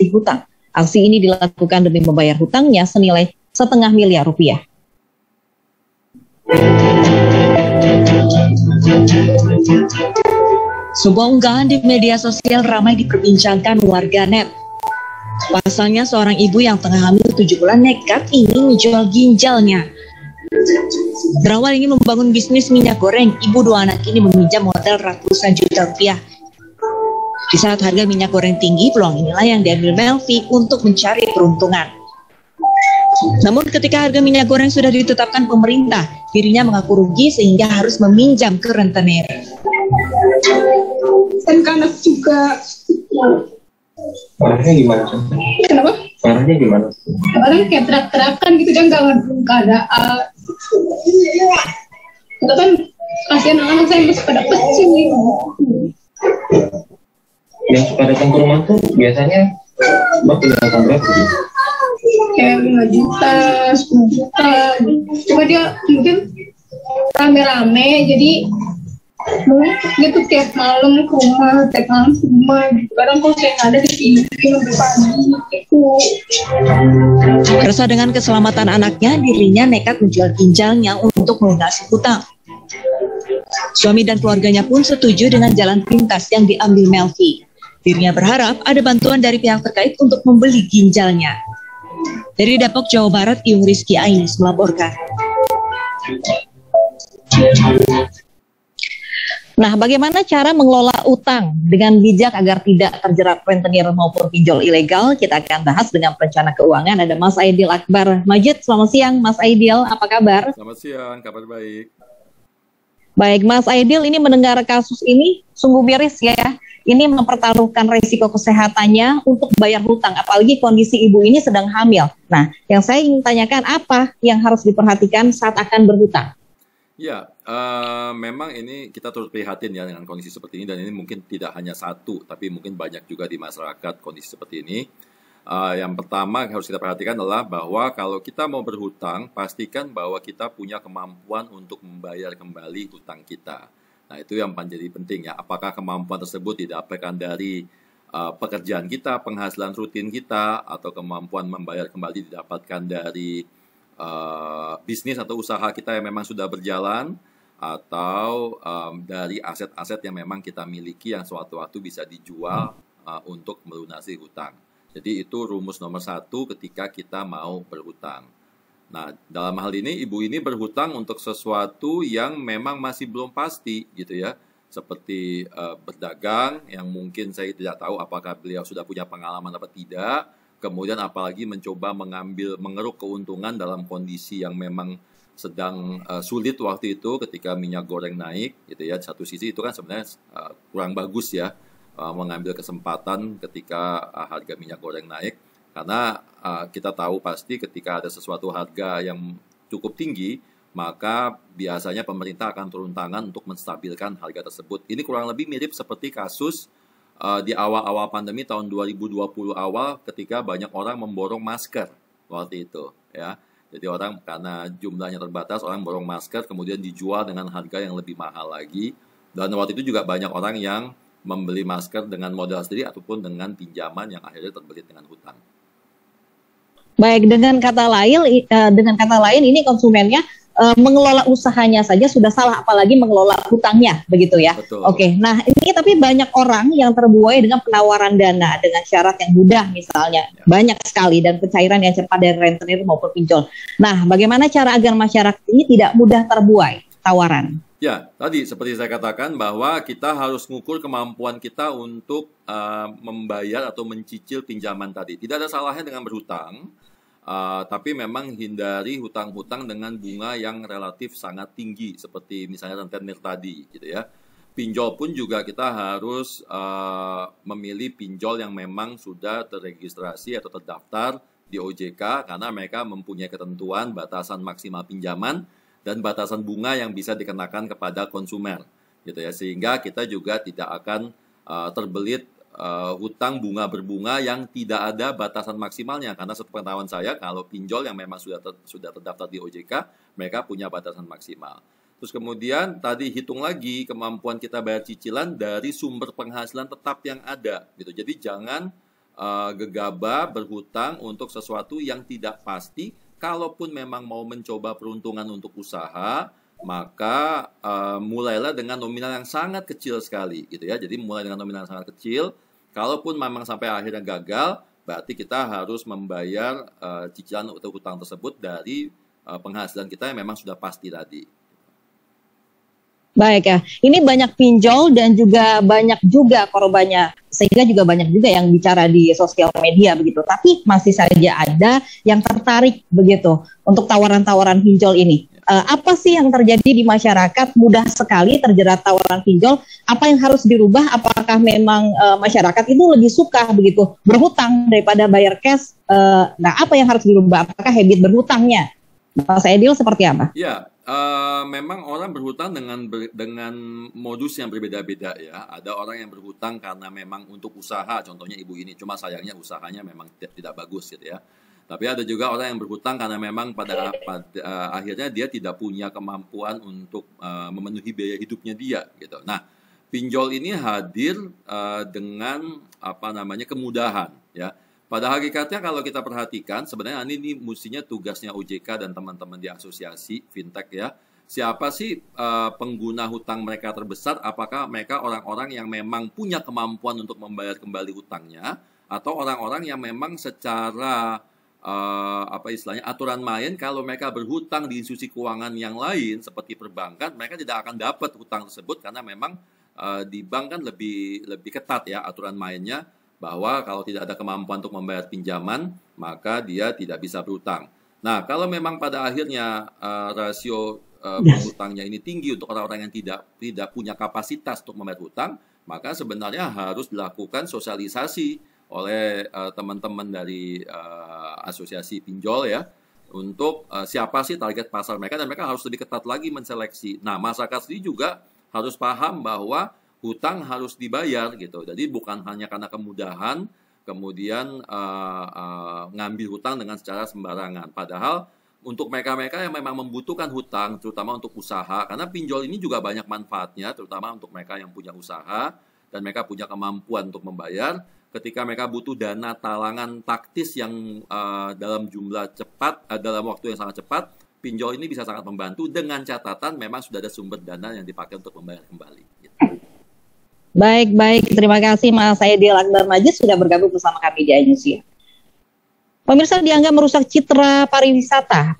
hutang. Aksi ini dilakukan demi membayar hutangnya senilai setengah miliar rupiah. Sebuah unggahan di media sosial ramai diperbincangkan warganet. Pasalnya seorang ibu yang tengah hamil 7 bulan nekat ingin menjual ginjalnya. Berawal ingin membangun bisnis minyak goreng, ibu 2 anak ini meminjam modal ratusan juta rupiah. Di saat harga minyak goreng tinggi, peluang inilah yang diambil Melvi untuk mencari peruntungan. Namun ketika harga minyak goreng sudah ditetapkan pemerintah, dirinya mengaku rugi sehingga harus meminjam ke rentenir. Dan anak juga. Parahnya gimana? Kenapa? Parahnya gimana? Orang kayak terak-terakan gitu, dia nggak ada. Itu kan kasihan anak saya masih pada kecil gitu. Yang suka datang ke rumah tuh biasanya Mbak punya datang berapa gitu? Kayak 5 juta, 10 juta gitu. Cuma dia mungkin rame-rame, jadi gitu tiap malam ke rumah, gitu. Kadang kalau saya nggak ada di sini, sampai pagi gitu. Resah dengan keselamatan anaknya, dirinya nekat menjual ginjalnya untuk melunasi hutang. Suami dan keluarganya pun setuju dengan jalan pintas yang diambil Melvi. Dirinya berharap ada bantuan dari pihak terkait untuk membeli ginjalnya. Dari Depok, Jawa Barat, Yung Rizky Ainis melaporkan. Nah, bagaimana cara mengelola utang dengan bijak agar tidak terjerat rentenir maupun pinjol ilegal? Kita akan bahas dengan perencana keuangan. Ada Mas Aidil Akbar Majid. Selamat siang, Mas Aidil. Apa kabar? Selamat siang, kabar baik. Baik, Mas Aidil, ini mendengar kasus ini sungguh miris ya. Ini mempertaruhkan risiko kesehatannya untuk bayar hutang, apalagi kondisi ibu ini sedang hamil. Nah, yang saya ingin tanyakan, apa yang harus diperhatikan saat akan berhutang? Ya, memang ini kita turut prihatin ya dengan kondisi seperti ini, dan ini mungkin tidak hanya satu, tapi mungkin banyak juga di masyarakat kondisi seperti ini. Yang pertama yang harus kita perhatikan adalah bahwa kalau kita mau berhutang, pastikan bahwa kita punya kemampuan untuk membayar kembali hutang kita. Nah, itu yang menjadi penting ya. Apakah kemampuan tersebut didapatkan dari pekerjaan kita, penghasilan rutin kita, atau kemampuan membayar kembali didapatkan dari bisnis atau usaha kita yang memang sudah berjalan, atau dari aset-aset yang memang kita miliki yang suatu waktu bisa dijual untuk melunasi hutang. Jadi itu rumus nomor 1 ketika kita mau berhutang. Nah, dalam hal ini ibu ini berhutang untuk sesuatu yang memang masih belum pasti gitu ya. Seperti berdagang yang mungkin saya tidak tahu apakah beliau sudah punya pengalaman atau tidak. Kemudian apalagi mencoba mengeruk keuntungan dalam kondisi yang memang sedang sulit waktu itu ketika minyak goreng naik gitu ya. Di satu sisi itu kan sebenarnya kurang bagus ya, mengambil kesempatan ketika harga minyak goreng naik. Karena kita tahu pasti ketika ada sesuatu harga yang cukup tinggi, maka biasanya pemerintah akan turun tangan untuk menstabilkan harga tersebut. Ini kurang lebih mirip seperti kasus di awal-awal pandemi tahun 2020 awal ketika banyak orang memborong masker waktu itu. Ya. Jadi orang karena jumlahnya terbatas, orang borong masker kemudian dijual dengan harga yang lebih mahal lagi. Dan waktu itu juga banyak orang yang membeli masker dengan modal sendiri ataupun dengan pinjaman yang akhirnya terbelit dengan hutang. Baik, dengan kata lain ini konsumennya mengelola usahanya saja sudah salah, apalagi mengelola hutangnya, begitu ya. Betul. Oke, nah ini tapi banyak orang yang terbuai dengan penawaran dana dengan syarat yang mudah misalnya, banyak sekali, dan pencairan yang cepat dari rentenir maupun pinjol. Nah, bagaimana cara agar masyarakat ini tidak mudah terbuai tawaran? Ya, tadi seperti saya katakan bahwa kita harus mengukur kemampuan kita untuk membayar atau mencicil pinjaman tadi. Tidak ada salahnya dengan berhutang, tapi memang hindari hutang-hutang dengan bunga yang relatif sangat tinggi, seperti misalnya rentenir tadi, gitu ya. Pinjol pun juga kita harus memilih pinjol yang memang sudah terregistrasi atau terdaftar di OJK, karena mereka mempunyai ketentuan batasan maksimal pinjaman dan batasan bunga yang bisa dikenakan kepada konsumen, gitu ya, sehingga kita juga tidak akan terbelit hutang bunga berbunga yang tidak ada batasan maksimalnya, karena sepengetahuan saya kalau pinjol yang memang sudah terdaftar di OJK mereka punya batasan maksimal. Terus kemudian tadi hitung lagi kemampuan kita bayar cicilan dari sumber penghasilan tetap yang ada, gitu. Jadi jangan gegabah berhutang untuk sesuatu yang tidak pasti. Kalaupun memang mau mencoba peruntungan untuk usaha, maka mulailah dengan nominal yang sangat kecil sekali, gitu ya. Jadi mulai dengan nominal yang sangat kecil. Kalaupun memang sampai akhirnya gagal, berarti kita harus membayar cicilan untuk hutang tersebut dari penghasilan kita yang memang sudah pasti tadi. Baik ya, ini banyak pinjol dan juga banyak juga korbannya, sehingga juga banyak juga yang bicara di sosial media begitu. Tapi masih saja ada yang tertarik begitu untuk tawaran-tawaran pinjol ini. Apa sih yang terjadi di masyarakat? Mudah sekali terjerat tawaran pinjol. Apa yang harus dirubah? Apakah memang masyarakat itu lebih suka begitu berhutang daripada bayar cash? Nah, apa yang harus dirubah? Apakah habit berhutangnya? Mas Edil seperti apa? Ya, memang orang berhutang dengan modus yang berbeda-beda ya. Ada orang yang berhutang karena memang untuk usaha, contohnya ibu ini. Cuma sayangnya usahanya memang tidak bagus gitu ya. Tapi ada juga orang yang berhutang karena memang pada akhirnya dia tidak punya kemampuan untuk memenuhi biaya hidupnya dia gitu. Nah, pinjol ini hadir dengan kemudahan ya. Pada hakikatnya kalau kita perhatikan sebenarnya ini mestinya tugasnya OJK dan teman-teman di asosiasi fintech ya. Siapa sih pengguna hutang mereka terbesar? Apakah mereka orang-orang yang memang punya kemampuan untuk membayar kembali hutangnya, atau orang-orang yang memang secara aturan main kalau mereka berhutang di institusi keuangan yang lain seperti perbankan, mereka tidak akan dapat hutang tersebut karena memang di bank kan lebih ketat ya aturan mainnya, bahwa kalau tidak ada kemampuan untuk membayar pinjaman, maka dia tidak bisa berhutang. Nah, kalau memang pada akhirnya rasio berhutangnya ini tinggi untuk orang-orang yang tidak punya kapasitas untuk membayar hutang, maka sebenarnya harus dilakukan sosialisasi oleh teman-teman dari asosiasi pinjol ya, untuk siapa sih target pasar mereka, dan mereka harus lebih ketat lagi menseleksi. Nah, masyarakat sendiri juga harus paham bahwa hutang harus dibayar gitu. Jadi bukan hanya karena kemudahan kemudian ngambil hutang dengan secara sembarangan. Padahal untuk mereka-mereka yang memang membutuhkan hutang, terutama untuk usaha, karena pinjol ini juga banyak manfaatnya, terutama untuk mereka yang punya usaha dan mereka punya kemampuan untuk membayar. Ketika mereka butuh dana talangan taktis yang dalam jumlah cepat, dalam waktu yang sangat cepat, pinjol ini bisa sangat membantu dengan catatan memang sudah ada sumber dana yang dipakai untuk membayar kembali. Gitu. Baik, terima kasih Mas Edil Akbar Majid sudah bergabung bersama kami di iNews. Pemirsa, dianggap merusak citra pariwisata.